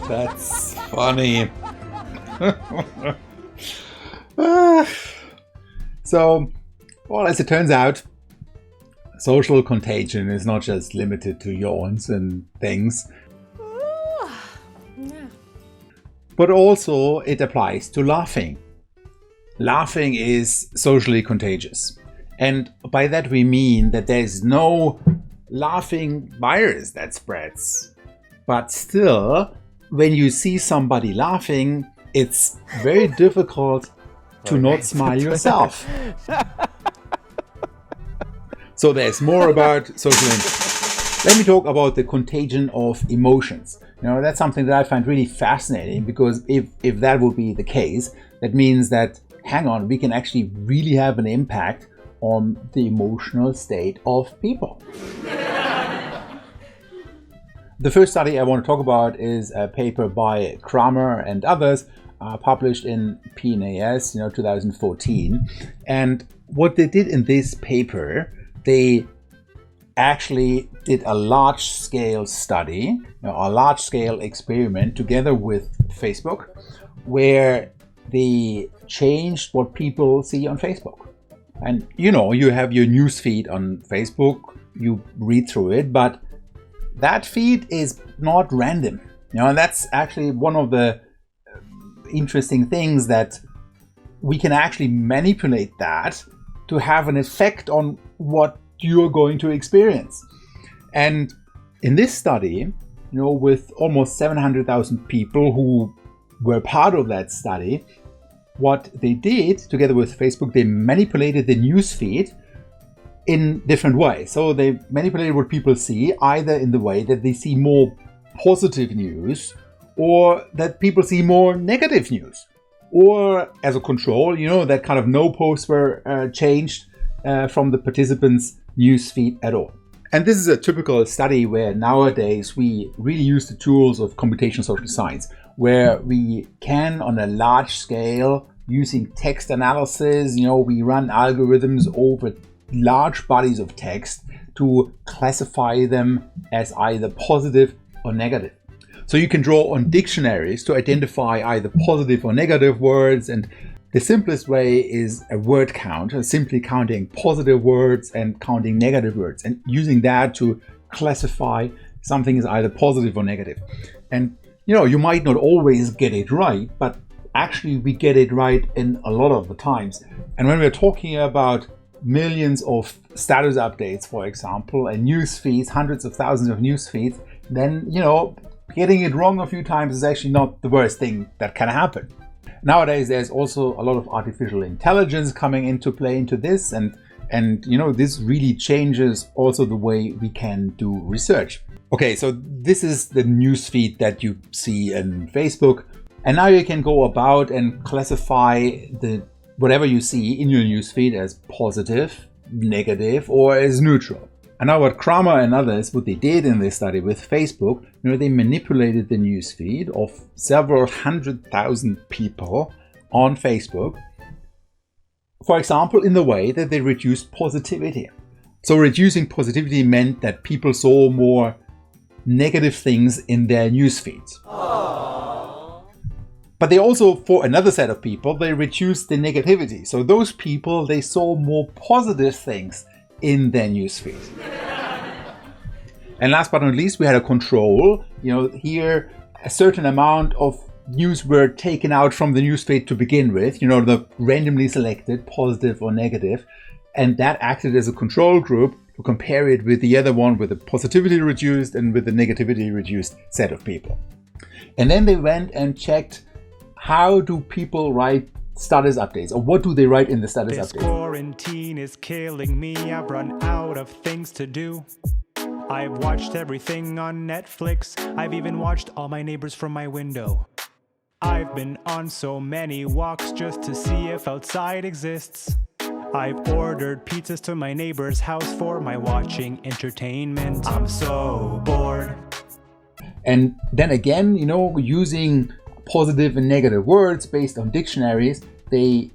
That's funny. So, well, as it turns out, social contagion is not just limited to yawns and things, but also it applies to laughing. Laughing is socially contagious. And by that we mean that there is no laughing virus that spreads. But still, when you see somebody laughing, it's very difficult to not smile yourself. So there's more about social impact. Let me talk about the contagion of emotions. You know, that's something that I find really fascinating, because if that would be the case, that means that, hang on, we can actually really have an impact on the emotional state of people. The first study I want to talk about is a paper by Kramer and others, published in PNAS, 2014. And what they did in this paper, they actually did a large-scale study, a large-scale experiment together with Facebook, where they changed what people see on Facebook. And you have your news feed on Facebook, you read through it, but that feed is not random. And that's actually one of the interesting things, that we can actually manipulate that to have an effect on what you're going to experience. And in this study, with almost 700,000 people who were part of that study, what they did together with Facebook, they manipulated the news feed in different ways. So they manipulated what people see, either in the way that they see more positive news, or that people see more negative news. Or as a control, that kind of no posts were changed from the participants' news feed at all. And this is a typical study where nowadays we really use the tools of computational social science, where we can, on a large scale, using text analysis, we run algorithms over large bodies of text to classify them as either positive or negative. So you can draw on dictionaries to identify either positive or negative words, and the simplest way is a word count, simply counting positive words and counting negative words, and using that to classify something as either positive or negative. And you might not always get it right, but actually we get it right in a lot of the times. And when we're talking about millions of status updates, for example, and news feeds, hundreds of thousands of news feeds, then getting it wrong a few times is actually not the worst thing that can happen. Nowadays, there's also a lot of artificial intelligence coming into play into this, and this really changes also the way we can do research. Okay, so this is the news feed that you see in Facebook, and now you can go about and classify whatever you see in your news feed as positive, negative, or as neutral. And now what Kramer and others, what they did in this study with Facebook, they manipulated the newsfeed of several 100,000 people on Facebook, for example, in the way that they reduced positivity. So reducing positivity meant that people saw more negative things in their newsfeeds. But they also, for another set of people, they reduced the negativity. So those people, they saw more positive things in their newsfeed. And last but not least, we had a control. Here, a certain amount of news were taken out from the newsfeed to begin with, the randomly selected, positive or negative, and that acted as a control group to compare it with the other one with the positivity reduced and with the negativity reduced set of people. And then they went and checked, how do people write status updates, or what do they write in the status updates? This quarantine is killing me. I've run out of things to do. I've watched everything on Netflix. I've even watched All My Neighbors from my window. I've been on so many walks just to see if outside exists. I've ordered pizzas to my neighbor's house for my watching entertainment. I'm so bored. And then again, using positive and negative words based on dictionaries, they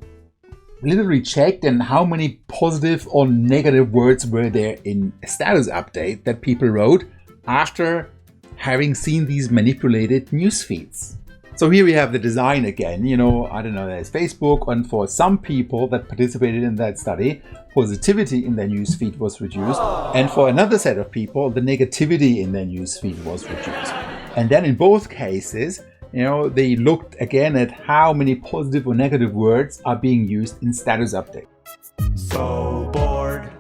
literally checked and how many positive or negative words were there in a status update that people wrote after having seen these manipulated news feeds. So here we have the design again, I don't know, there's Facebook, and for some people that participated in that study, positivity in their newsfeed was reduced, and for another set of people, the negativity in their newsfeed was reduced. And then in both cases, they looked again at how many positive or negative words are being used in status update. So bored.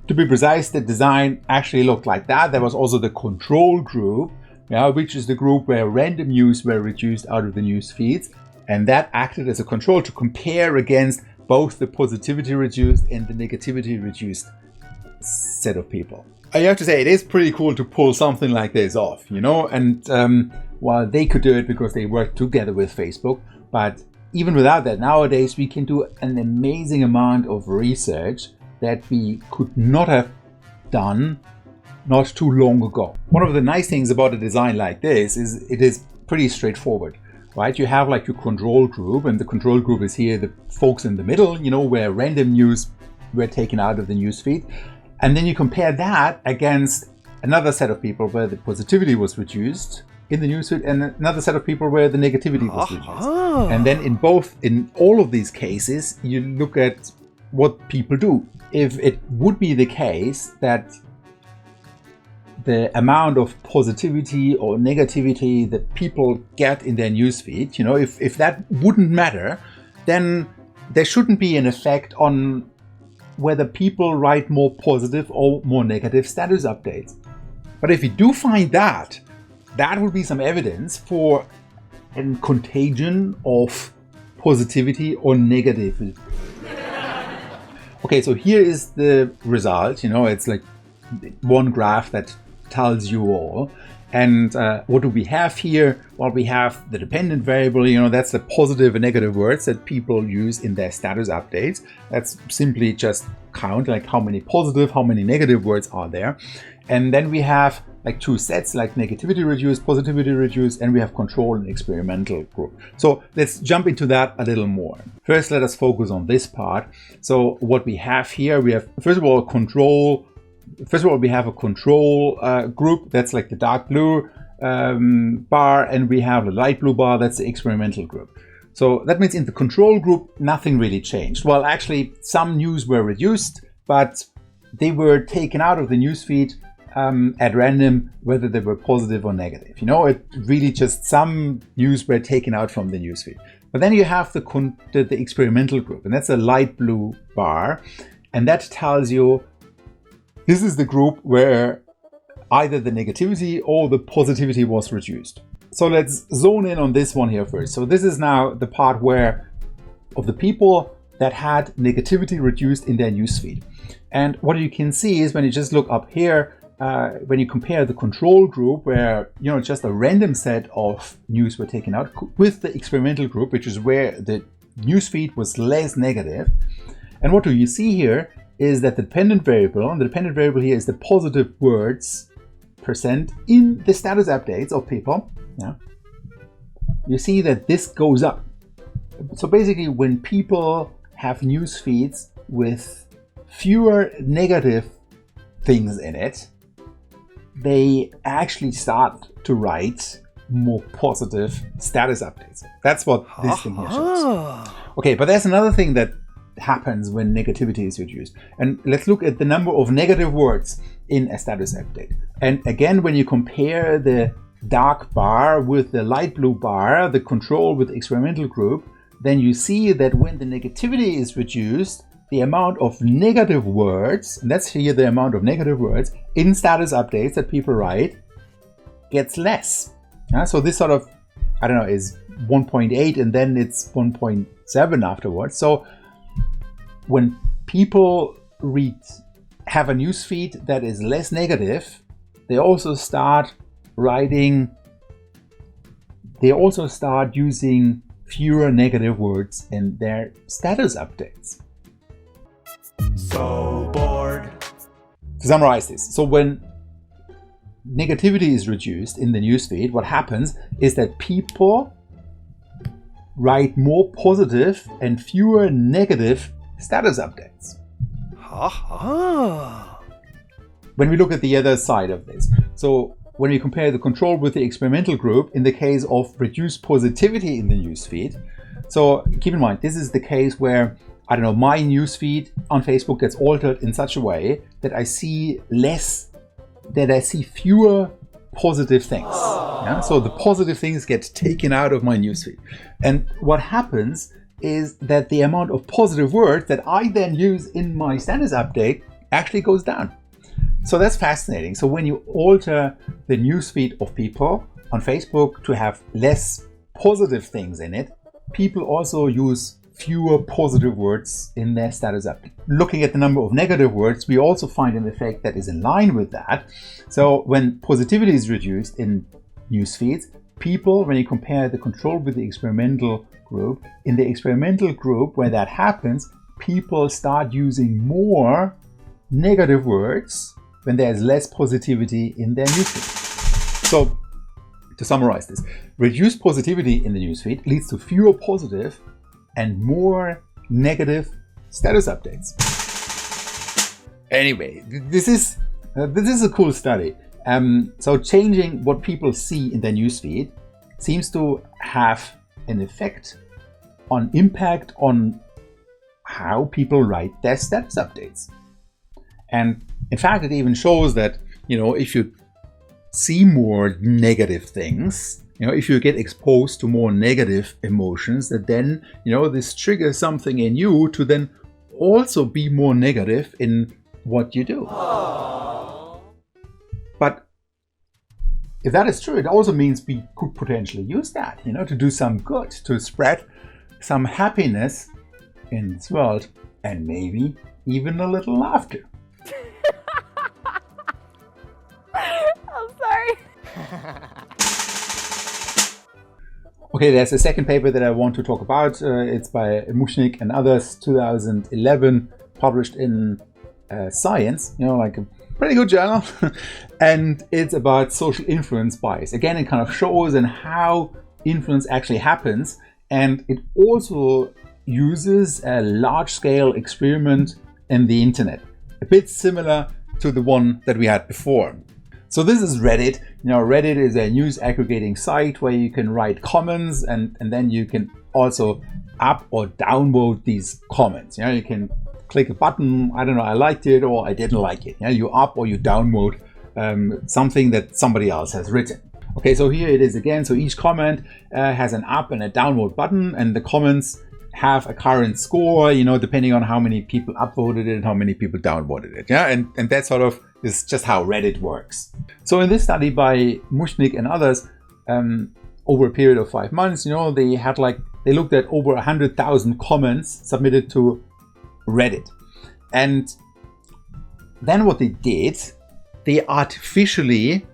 To be precise, the design actually looked like that. There was also the control group, which is the group where random news were reduced out of the news feeds, and that acted as a control to compare against both the positivity reduced and the negativity reduced set of people. I have to say, it is pretty cool to pull something like this off, and while they could do it because they worked together with Facebook, but even without that, nowadays we can do an amazing amount of research that we could not have done not too long ago. One of the nice things about a design like this is it is pretty straightforward, right? You have like your control group, and the control group is here, the folks in the middle, where random news were taken out of the news feed. And then you compare that against another set of people where the positivity was reduced in the newsfeed, and another set of people where the negativity was reduced. And then in all of these cases, you look at what people do. If it would be the case that the amount of positivity or negativity that people get in their newsfeed, if that wouldn't matter, then there shouldn't be an effect on whether people write more positive or more negative status updates. But if you do find that would be some evidence for a contagion of positivity or negativity. Okay, so here is the result. It's like one graph that tells you all. And what do we have here? Well, we have the dependent variable, that's the positive and negative words that people use in their status updates. That's simply just count, like how many positive, how many negative words are there. And then we have like two sets, like negativity reduced, positivity reduced, and we have control and experimental group. So let's jump into that a little more. First, let us focus on this part. So what we have here, we have, first of all, control. First of all, we have a control group, that's like the dark blue bar, and we have a light blue bar, that's the experimental group. So that means in the control group, nothing really changed. Well, actually, some news were reduced, but they were taken out of the newsfeed at random, whether they were positive or negative. It really just some news were taken out from the newsfeed. But then you have the experimental group, and that's a light blue bar, and that tells you this is the group where either the negativity or the positivity was reduced. So let's zone in on this one here first. So this is now the part where of the people that had negativity reduced in their newsfeed. And what you can see is when you just look up here, when you compare the control group where just a random set of news were taken out with the experimental group, which is where the newsfeed was less negative. And what do you see here is that the dependent variable, and the dependent variable here is the positive words percent in the status updates of people. You see that this goes up. So basically, when people have news feeds with fewer negative things in it, they actually start to write more positive status updates. That's what this thing here shows. Okay, but there's another thing that happens when negativity is reduced. And let's look at the number of negative words in a status update. And again, when you compare the dark bar with the light blue bar, the control with the experimental group, then you see that when the negativity is reduced, the amount of negative words, and that's here the amount of negative words in status updates that people write, gets less. So this sort of, I don't know, is 1.8 and then it's 1.7 afterwards. So when people have a newsfeed that is less negative, they also start using fewer negative words in their status updates. So bored. To summarize this, so when negativity is reduced in the newsfeed, what happens is that people write more positive and fewer negative status updates. When we look at the other side of this, so when we compare the control with the experimental group in the case of reduced positivity in the newsfeed, so keep in mind, this is the case where, I don't know, my newsfeed on Facebook gets altered in such a way that I see fewer positive things. So the positive things get taken out of my newsfeed. And what happens is that the amount of positive words that I then use in my status update actually goes down. So that's fascinating. So when you alter the newsfeed of people on Facebook to have less positive things in it, people also use fewer positive words in their status update. Looking at the number of negative words, we also find an effect that is in line with that. So when positivity is reduced in newsfeeds, people, when you compare the control with the experimental group, in the experimental group where that happens, people start using more negative words when there's less positivity in their newsfeed. So to summarize this, reduced positivity in the newsfeed leads to fewer positive and more negative status updates. Anyway, this is a cool study. So changing what people see in their newsfeed seems to have an impact on how people write their status updates. And in fact, it even shows that, if you see more negative things, if you get exposed to more negative emotions, that then, this triggers something in you to then also be more negative in what you do. Aww. But if that is true, it also means we could potentially use that, to do some good, to spread some happiness in this world, and maybe even a little laughter. I'm sorry. Okay, there's a second paper that I want to talk about. It's by Mushnik and others, 2011, published in Science, like a pretty good journal. And it's about social influence bias. Again, it kind of shows and how influence actually happens. And it also uses a large-scale experiment in the internet, a bit similar to the one that we had before. So this is Reddit. Reddit is a news aggregating site where you can write comments and then you can also up or downvote these comments. You can click a button, I don't know, I liked it or I didn't like it. You up or you downvote something that somebody else has written. Okay, so here it is again. So each comment has an up and a downvote button, and the comments have a current score, depending on how many people upvoted it and how many people downvoted it. And that sort of is just how Reddit works. So in this study by Mushnik and others, over a period of 5 months, they looked at over 100,000 comments submitted to Reddit. And then what they did, they artificially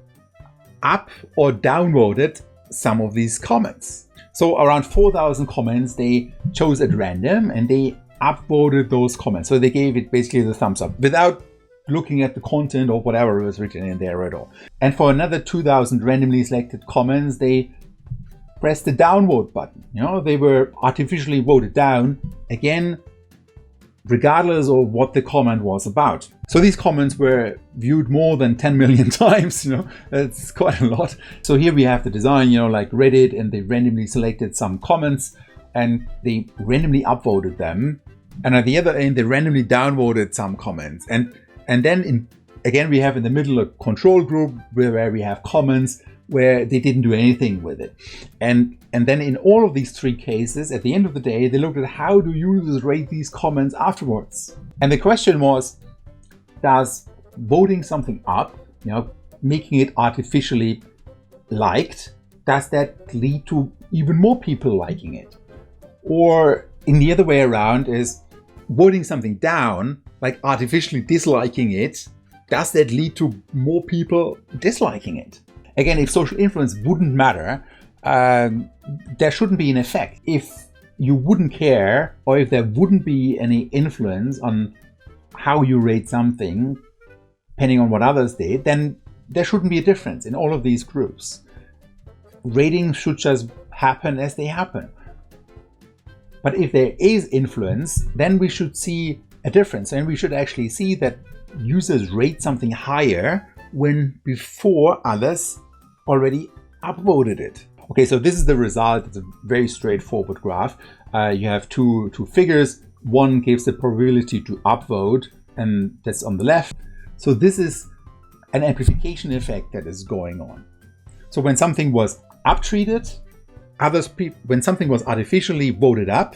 up or downvoted some of these comments. So around 4,000 comments they chose at random and they upvoted those comments. So they gave it basically the thumbs up without looking at the content or whatever was written in there at all. And for another 2,000 randomly selected comments, they pressed the downvote button. They were artificially voted down, again, regardless of what the comment was about. So these comments were viewed more than 10 million times, that's quite a lot. So here we have the design, like Reddit, and they randomly selected some comments and they randomly upvoted them. And at the other end, they randomly downvoted some comments. And then in again, we have in the middle a control group where we have comments where they didn't do anything with it. And then in all of these three cases, at the end of the day, they looked at how do users rate these comments afterwards. And the question was, does voting something up, making it artificially liked, does that lead to even more people liking it? Or in the other way around, is voting something down, like artificially disliking it, does that lead to more people disliking it? Again, if social influence wouldn't matter, there shouldn't be an effect. If you wouldn't care, or if there wouldn't be any influence on how you rate something, depending on what others did, then there shouldn't be a difference in all of these groups. Ratings should just happen as they happen. But if there is influence, then we should see a difference, and we should actually see that users rate something higher when before others already upvoted it. Okay, so this is the result. It's a very straightforward graph. You have two figures. One gives the probability to upvote, and that's on the left. So this is an amplification effect that is going on. So when something was uptreated, when something was artificially voted up,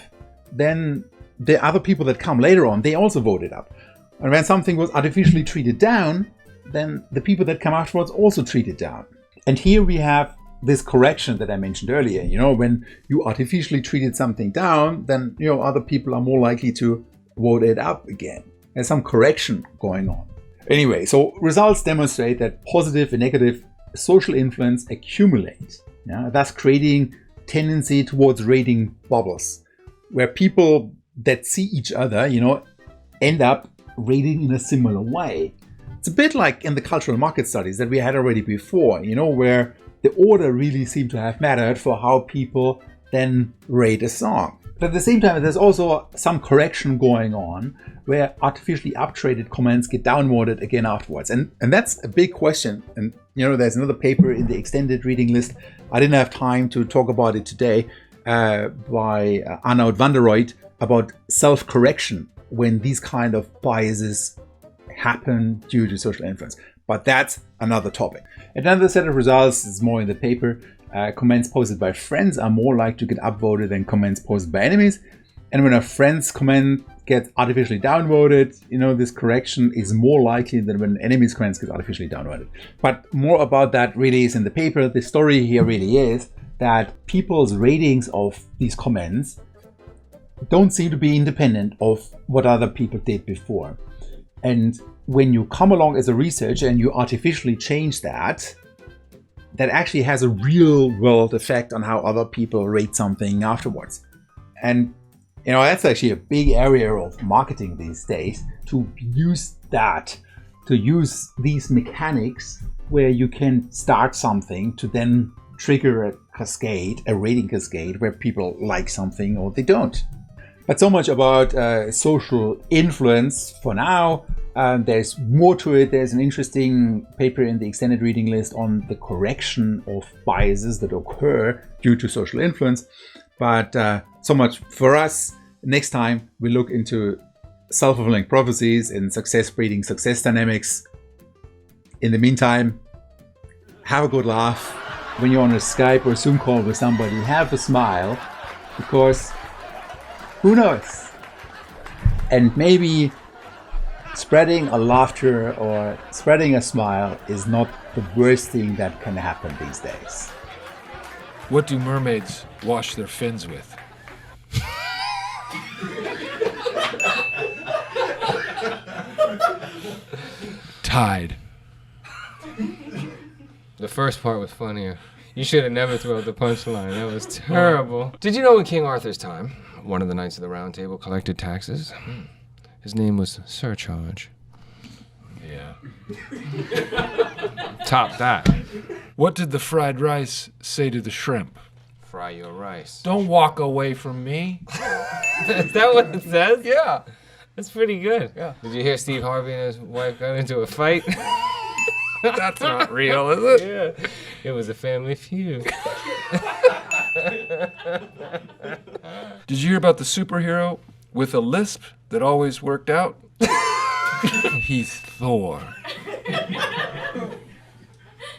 then the other people that come later on, they also voted up. And when something was artificially treated down, then the people that come afterwards also treated down. And here we have this correction that I mentioned earlier. When you artificially treated something down, then other people are more likely to vote it up again. There's some correction going on. Anyway, so results demonstrate that positive and negative social influence accumulate, thus creating tendency towards rating bubbles, where people that see each other, end up rating in a similar way. It's a bit like in the cultural market studies that we had already before, where the order really seemed to have mattered for how people then rate a song. But at the same time, there's also some correction going on where artificially uptraded comments get downvoted again afterwards. And that's a big question. And there's another paper in the extended reading list. I didn't have time to talk about it today by Arnoud van der Rooijt about self-correction when these kind of biases happen due to social influence. But that's another topic. Another set of results is more in the paper. Comments posted by friends are more likely to get upvoted than comments posted by enemies. And when a friend's comment gets artificially downvoted, this correction is more likely than when enemies' comments get artificially downvoted. But more about that really is in the paper. The story here really is that people's ratings of these comments don't seem to be independent of what other people did before. And when you come along as a researcher and you artificially change that actually has a real world effect on how other people rate something afterwards. And that's actually a big area of marketing these days, to use these mechanics where you can start something to then trigger a rating cascade where people like something or they don't. But so much about social influence for now. There's more to it. There's an interesting paper in the extended reading list on the correction of biases that occur due to social influence. But so much for us. Next time we look into self-fulfilling prophecies and success breeding success dynamics. In the meantime, have a good laugh. When you're on a Skype or Zoom call with somebody, have a smile, because who knows? And maybe spreading a laughter or spreading a smile is not the worst thing that can happen these days. What do mermaids wash their fins with? Tide. The first part was funnier. You should have never thrown the punchline. That was terrible. Did you know in King Arthur's time, one of the knights of the Round Table collected taxes? His name was Surcharge. Yeah. Top that. What did the fried rice say to the shrimp? Fry your rice. Don't walk away from me. Is that what it says? Yeah. That's pretty good. Yeah. Did you hear Steve Harvey and his wife got into a fight? That's not real, is it? Yeah. It was a family feud. Did you hear about the superhero with a lisp that always worked out? He's Thor.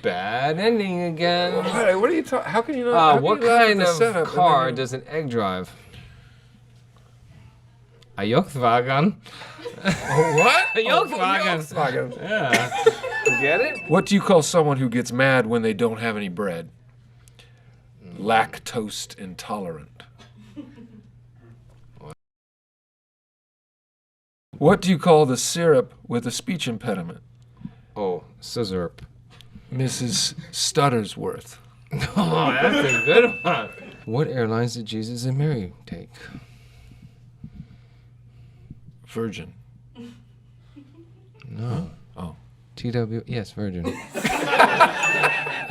Bad ending again. What are you talking? How can you not? What kind of car does an egg drive? A Volkswagen. What? A Volkswagen. Volkswagen. Yeah. Get it? What do you call someone who gets mad when they don't have any bread? Lactose intolerant. What do you call the syrup with a speech impediment? Oh, scissorp. Mrs. Stuttersworth. Oh, that's a good one. What airlines did Jesus and Mary take? Virgin. No. Oh. TW. Yes, Virgin.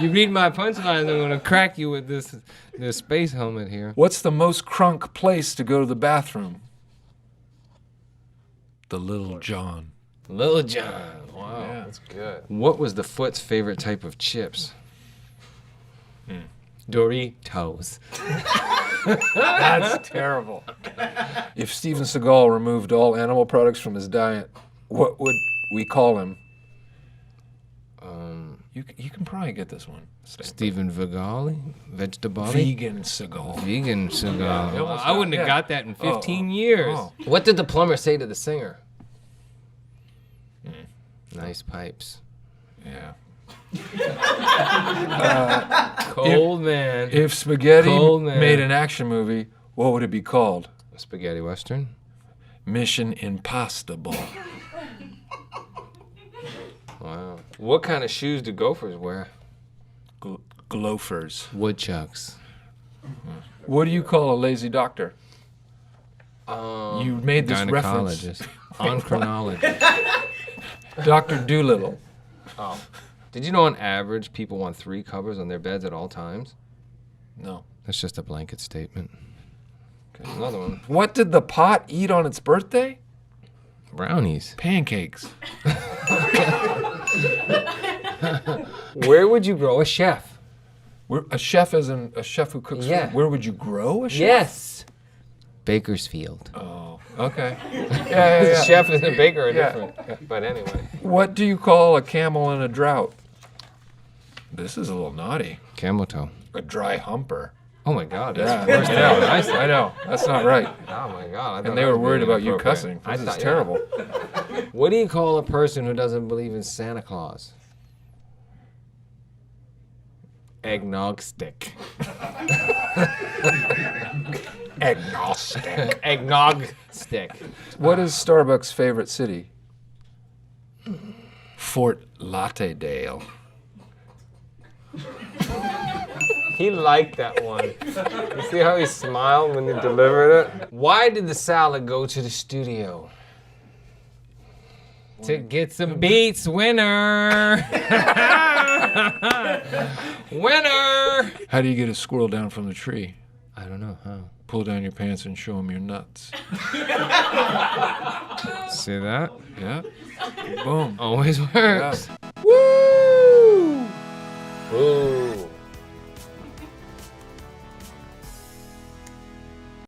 You read my punchlines, I'm gonna crack you with this space helmet here. What's the most crunk place to go to the bathroom? The Little John. Little John. Wow, Yeah. that's good. What was the foot's favorite type of chips? Doritos. That's terrible. If Steven Seagal removed all animal products from his diet, what would we call him? You can probably get this one. Stephen Vigali? Vegetable? Vegan Seagal. Vegan Seagal. Yeah, you almost I wouldn't have got- got that in 15 years. Oh. What did the plumber say to the singer? Nice pipes. Yeah. Cold man. If spaghetti Cold man. made an action movie, what would it be called? A spaghetti western? Mission Impossible. Wow. What kind of shoes do gophers wear? Gloafers. Woodchucks. What do you call a lazy doctor? You made this reference. Gynecologist. Endocrinologist. Dr. Doolittle. Oh. Did you know on average people want 3 covers on their beds at all times? No. That's just a blanket statement. Okay, another one. What did the pot eat on its birthday? Brownies. Pancakes. Where would you grow a chef? A chef as in a chef who cooks Yeah. food. Where would you grow a chef? Yes. Bakersfield. Oh, okay. Yeah. Chef and a baker are Yeah. different. But anyway. What do you call a camel in a drought? This is a little naughty. Camel toe. A dry humper. Oh my God. Yeah, That's the worst thing I said. I know. That's not right. Oh my God. I thought And they that were was worried really about you inappropriate. cussing. I This thought- is yeah. terrible. What do you call a person who doesn't believe in Santa Claus? Eggnog stick. Agnostic. Eggnog stick. What is Starbucks' favorite city? Fort Lauderdale. He liked that one. You see how he smiled when he delivered it? Why did the salad go to the studio? To get some beats, winner! Winner! How do you get a squirrel down from the tree? I don't know how. Pull down your pants and show him your nuts. See that? Yeah? Boom. Always works. Yeah. Woo! Ooh.